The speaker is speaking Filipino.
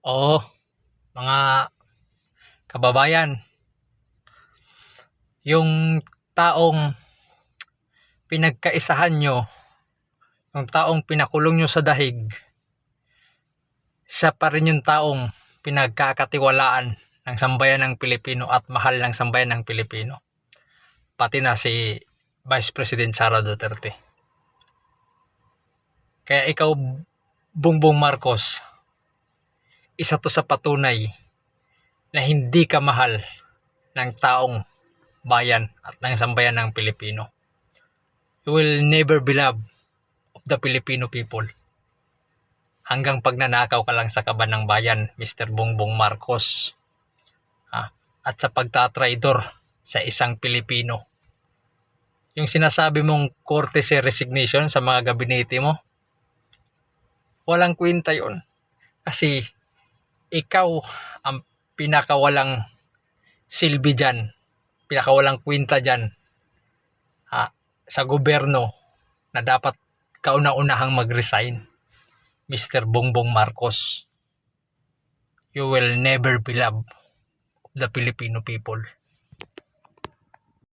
Oo, mga kababayan, yung taong pinagkaisahan nyo, yung taong pinakulong nyo sa dahig, siya pa rin yung taong pinagkakatiwalaan ng sambayan ng Pilipino at mahal ng sambayan ng Pilipino. Pati na si Vice President Sara Duterte. Kaya ikaw, Bongbong Marcos, isa to sa patunay na hindi ka mahal ng taong bayan at ng sambayan ng Pilipino. You will never be loved of the Filipino people. Hanggang pagnanakaw ka lang sa kaban ng bayan, Mr. Bongbong Marcos. At sa pagtatraidor sa isang Pilipino. Yung sinasabi mong courtesy resignation sa mga gabinete mo, walang kwenta yun. Kasi ikaw ang pinakawalang silbi dyan, pinakawalang kwenta dyan sa gobyerno na dapat kauna-unahang mag-resign, Mr. Bongbong Marcos. You will never be loved of the Filipino people.